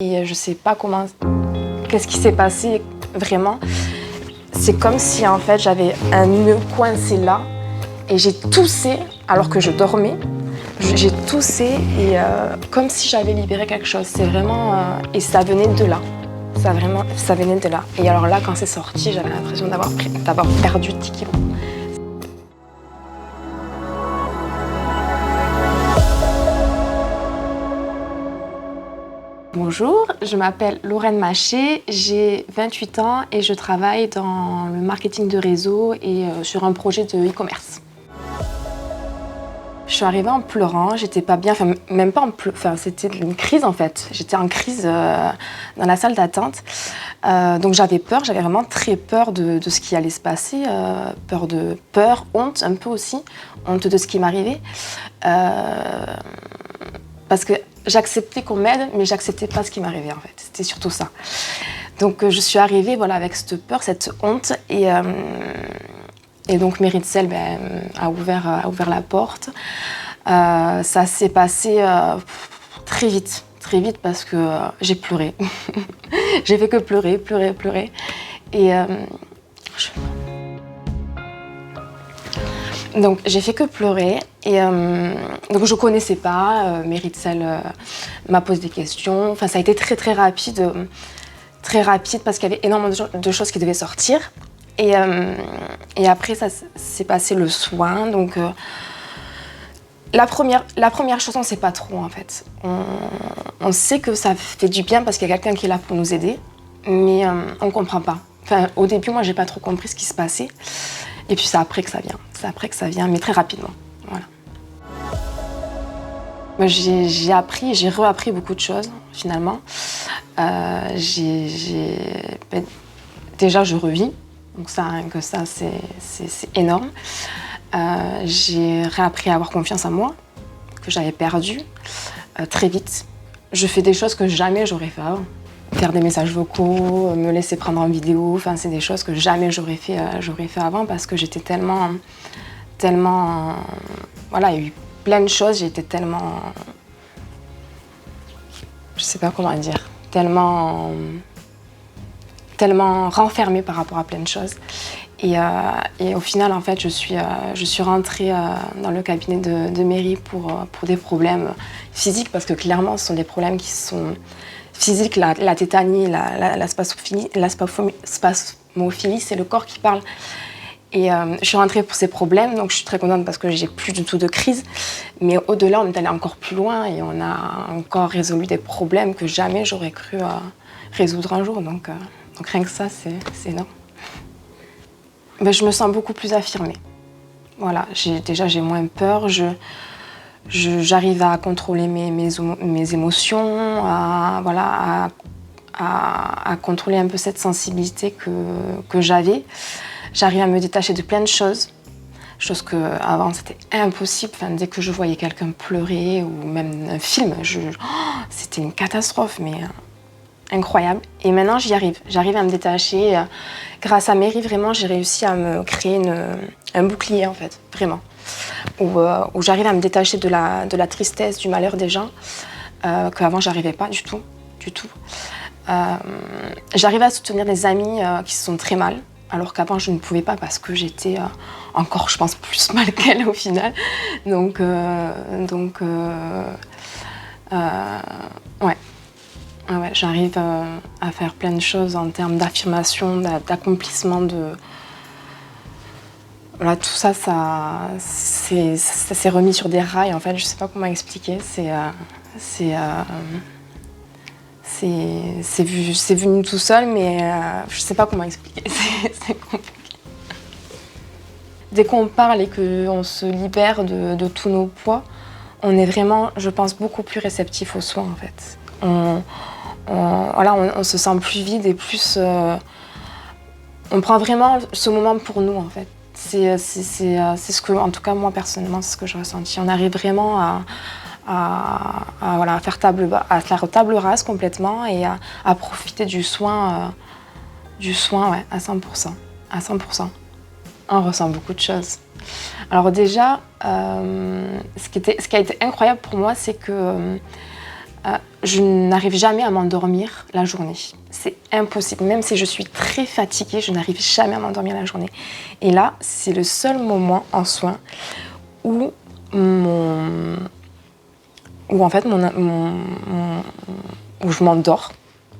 Et je sais pas qu'est-ce qui s'est passé vraiment. C'est comme si en fait j'avais un nœud coincé là et j'ai toussé alors que je dormais. J'ai toussé et comme si j'avais libéré quelque chose. C'est vraiment et ça venait de là. Ça venait de là. Et alors là, quand c'est sorti, j'avais l'impression d'avoir perdu 10 kilos. Bonjour, je m'appelle Lorraine Maché, j'ai 28 ans et je travaille dans le marketing de réseau et sur un projet de e-commerce. Je suis arrivée en pleurant, j'étais pas bien, enfin même pas en pleurant, enfin c'était une crise en fait. J'étais en crise dans la salle d'attente. Donc j'avais peur, j'avais vraiment très peur de ce qui allait se passer, peur, honte un peu aussi, honte de ce qui m'arrivait. Parce que j'acceptais qu'on m'aide, mais j'acceptais pas ce qui m'arrivait en fait. C'était surtout ça. Donc je suis arrivée voilà, avec cette peur, cette honte et donc Meritxell a ouvert la porte. Ça s'est passé très vite parce que j'ai pleuré. J'ai fait que pleurer. Et donc j'ai fait que pleurer et donc je connaissais pas. Meritxell m'a posé des questions. Enfin ça a été très rapide parce qu'il y avait énormément de choses qui devaient sortir. Et après ça s'est passé le soin. Donc la première chose on sait pas trop en fait. On sait que ça fait du bien parce qu'il y a quelqu'un qui est là pour nous aider, mais on comprend pas. Enfin au début moi j'ai pas trop compris ce qui se passait. Et puis c'est après que ça vient, mais très rapidement. Voilà. J'ai réappris beaucoup de choses finalement. Déjà je revis, donc ça c'est énorme. J'ai réappris à avoir confiance en moi, que j'avais perdu très vite. Je fais des choses que jamais j'aurais fait avant. Faire des messages vocaux, me laisser prendre en vidéo, enfin c'est des choses que jamais j'aurais fait avant parce que j'étais tellement, voilà, il y a eu plein de choses, j'étais tellement, je sais pas comment dire, tellement renfermée par rapport à plein de choses. Et au final, en fait, je suis rentrée dans le cabinet de mairie pour des problèmes physiques parce que clairement, ce sont des problèmes qui sont physique, la tétanie, la spasmophilie, c'est le corps qui parle. Et je suis rentrée pour ces problèmes, donc je suis très contente parce que j'ai plus du tout de crise. Mais au-delà, on est allé encore plus loin et on a encore résolu des problèmes que jamais j'aurais cru résoudre un jour. Donc rien que ça, c'est énorme. Mais je me sens beaucoup plus affirmée. Voilà, j'ai moins peur. J'arrive à contrôler mes émotions, à contrôler un peu cette sensibilité que j'avais. J'arrive à me détacher de plein de choses que avant c'était impossible. Enfin, dès que je voyais quelqu'un pleurer ou même un film, c'était une catastrophe, mais incroyable. Et maintenant j'y arrive. J'arrive à me détacher. Grâce à Mairie, vraiment, j'ai réussi à me créer un bouclier en fait, vraiment. Où j'arrive à me détacher de la tristesse, du malheur des gens, qu'avant j'arrivais pas du tout. J'arrive à soutenir des amis qui se sont très mal, alors qu'avant je ne pouvais pas parce que j'étais encore, je pense, plus mal qu'elle au final. Donc ouais, j'arrive à faire plein de choses en termes d'affirmation, d'accomplissement de... Voilà, tout ça, ça s'est remis sur des rails, en fait, je sais pas comment expliquer, c'est venu tout seul, mais je sais pas comment expliquer, c'est compliqué. Dès qu'on parle et qu'on se libère de tous nos poids, on est vraiment, je pense, beaucoup plus réceptif aux soins, en fait. On se sent plus vide et plus... on prend vraiment ce moment pour nous, en fait. C'est ce que, en tout cas moi personnellement, c'est ce que j'ai ressenti. On arrive vraiment à faire table rase complètement et à profiter du soin ouais, à 100%. On ressent beaucoup de choses. Alors déjà, ce qui a été incroyable pour moi, c'est que Je n'arrive jamais à m'endormir la journée. C'est impossible. Même si je suis très fatiguée, je n'arrive jamais à m'endormir la journée. Et là, c'est le seul moment en soins où en fait, où je m'endors.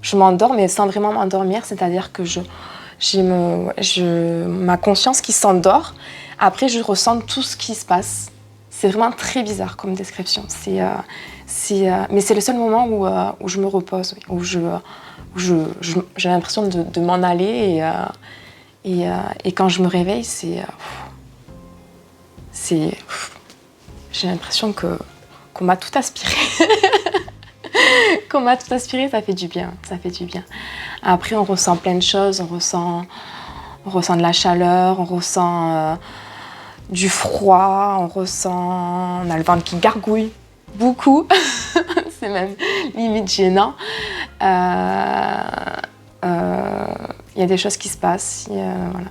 Je m'endors, mais sans vraiment m'endormir, c'est-à-dire que j'ai ma conscience qui s'endort. Après, je ressens tout ce qui se passe. C'est vraiment très bizarre comme description. Mais c'est le seul moment où je me repose, où j'ai l'impression de m'en aller. Et quand je me réveille, j'ai l'impression qu'on m'a tout aspiré. Qu'on m'a tout aspiré, ça fait du bien, ça fait du bien. Après, on ressent plein de choses, on ressent de la chaleur, on ressent du froid, on a le ventre qui gargouille beaucoup, c'est même limite gênant. Il y a des choses qui se passent, voilà.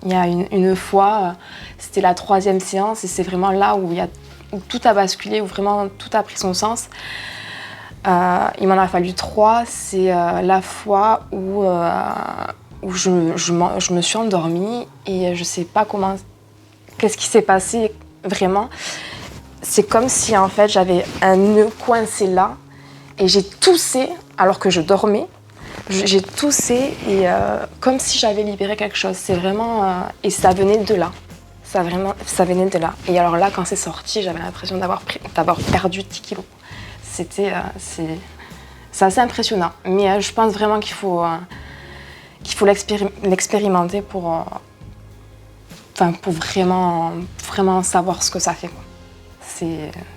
Il y a une fois, c'était la 3e séance et c'est vraiment là où tout a basculé, où vraiment tout a pris son sens. Il m'en a fallu 3. C'est la fois où je me suis endormie et je sais pas qu'est-ce qui s'est passé vraiment. C'est comme si en fait j'avais un nœud coincé là et j'ai toussé alors que je dormais. J'ai toussé et comme si j'avais libéré quelque chose. C'est vraiment et ça venait de là. Ça venait de là. Et alors là, quand c'est sorti, j'avais l'impression d'avoir perdu 10 kilos. C'est assez impressionnant. Mais je pense vraiment qu'il faut l'expérimenter pour vraiment, vraiment savoir ce que ça fait, quoi.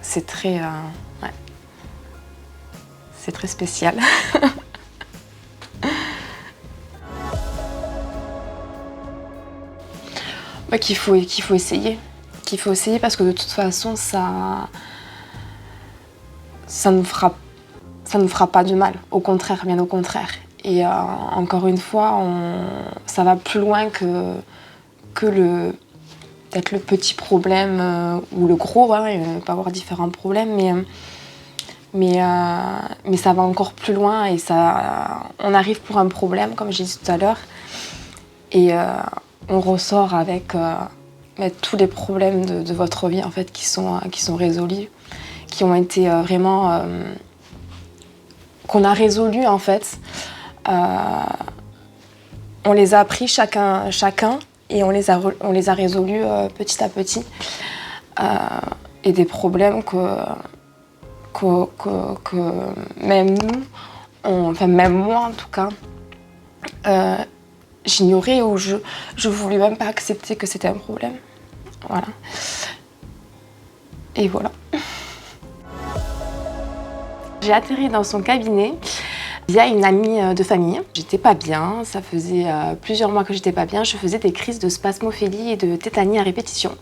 C'est très, ouais. C'est très spécial. Ouais, qu'il faut essayer. Qu'il faut essayer parce que de toute façon, ça ne fera pas de mal. Au contraire, bien au contraire. Et encore une fois, ça va plus loin que peut-être le petit problème ou le gros. Hein, il peut y avoir différents problèmes, mais ça va encore plus loin et on arrive pour un problème, comme j'ai dit tout à l'heure, et on ressort avec tous les problèmes de votre vie en fait qui sont résolus, qui ont été vraiment qu'on a résolus en fait. On les a pris chacun et on les a résolus petit à petit. Et des problèmes que même nous, même moi en tout cas, j'ignorais ou je voulais même pas accepter que c'était un problème. Voilà. Et voilà. J'ai atterri dans son cabinet via une amie de famille. J'étais pas bien, ça faisait plusieurs mois que j'étais pas bien. Je faisais des crises de spasmophilie et de tétanie à répétition.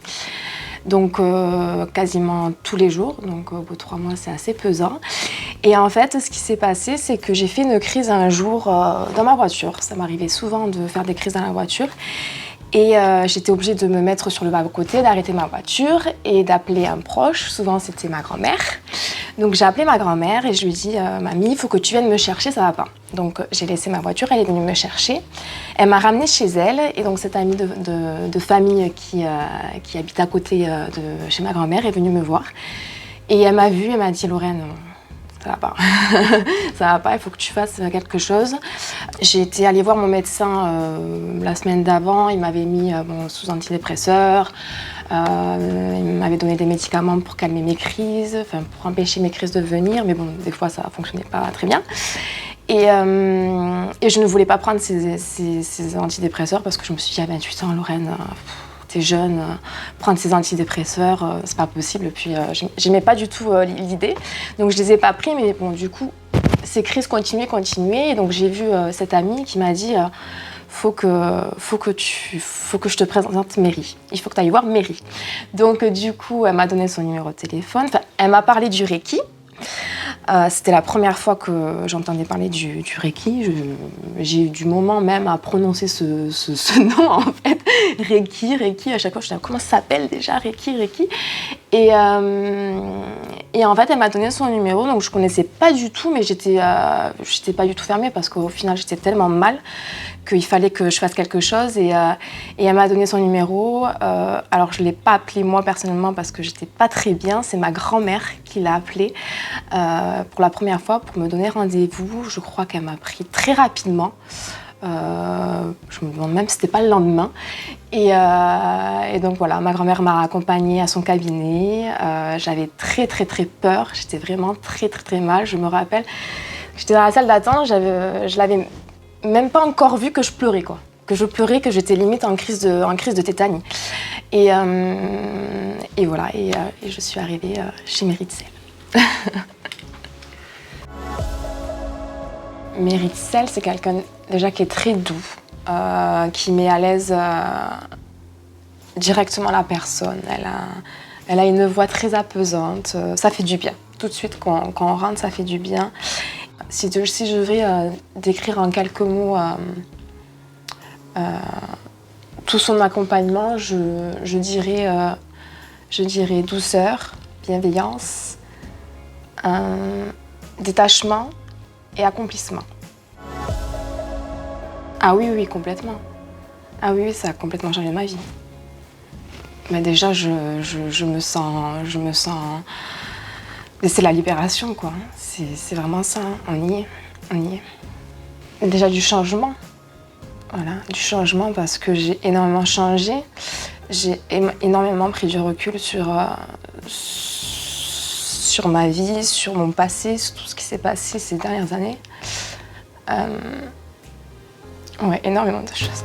Donc quasiment tous les jours, donc au bout de 3 mois c'est assez pesant. Et en fait ce qui s'est passé c'est que j'ai fait une crise un jour dans ma voiture. Ça m'arrivait souvent de faire des crises dans la voiture. Et j'étais obligée de me mettre sur le bas-côté, d'arrêter ma voiture et d'appeler un proche. Souvent c'était ma grand-mère. Donc j'ai appelé ma grand-mère et je lui ai dit « Mamie, il faut que tu viennes me chercher, ça va pas ». Donc j'ai laissé ma voiture, elle est venue me chercher. Elle m'a ramenée chez elle et donc cette amie de famille qui habite à côté de chez ma grand-mère est venue me voir. Et elle m'a vue, elle m'a dit « Lorraine, ça va pas, ça va pas, il faut que tu fasses quelque chose ». J'ai été allée voir mon médecin la semaine d'avant, il m'avait mis sous antidépresseur. Il m'avait donné des médicaments pour calmer mes crises, pour empêcher mes crises de venir, mais bon, des fois ça ne fonctionnait pas très bien. Et je ne voulais pas prendre ces antidépresseurs parce que je me suis dit, à 28 ans, Lorraine, t'es jeune, prendre ces antidépresseurs, c'est pas possible. Puis j'aimais pas du tout l'idée, donc je les ai pas pris, mais bon, du coup, ces crises continuaient. Et donc j'ai vu cette amie qui m'a dit faut que je te présente Mary. Il faut que tu ailles voir Mary. Donc du coup, elle m'a donné son numéro de téléphone. Enfin, elle m'a parlé du Reiki. C'était la première fois que j'entendais parler du Reiki. J'ai eu du moment même à prononcer ce nom en fait. Reiki. À chaque fois, je disais comment ça s'appelle déjà Reiki. Et en fait, elle m'a donné son numéro, donc je connaissais pas du tout, mais j'étais pas du tout fermée parce qu'au final, j'étais tellement mal qu'il fallait que je fasse quelque chose. Et elle m'a donné son numéro. Alors, je l'ai pas appelé moi personnellement parce que j'étais pas très bien. C'est ma grand-mère qui l'a appelé pour la première fois pour me donner rendez-vous. Je crois qu'elle m'a pris très rapidement. Je me demande même si c'était pas le lendemain. Et donc voilà, ma grand-mère m'a accompagnée à son cabinet. J'avais très peur. J'étais vraiment très mal. Je me rappelle, j'étais dans la salle d'attente. Je l'avais même pas encore vu que je pleurais, quoi. Que je pleurais, que j'étais limite en crise de tétanie. Et voilà. Et je suis arrivée chez Meritxell. Meritxell, c'est quelqu'un déjà qui est très doux, qui met à l'aise directement la personne. Elle a une voix très apaisante, ça fait du bien. Tout de suite, quand on rentre, ça fait du bien. Si je devais décrire en quelques mots tout son accompagnement, je dirais douceur, bienveillance, détachement et accomplissement. Ah oui, complètement. Ah oui, ça a complètement changé ma vie. Mais déjà, je me sens... C'est la libération, quoi. C'est vraiment ça, on y est. Déjà du changement. Voilà, du changement parce que j'ai énormément changé. J'ai énormément pris du recul sur ma vie, sur mon passé, sur tout ce qui s'est passé ces dernières années. Ouais, énormément de choses.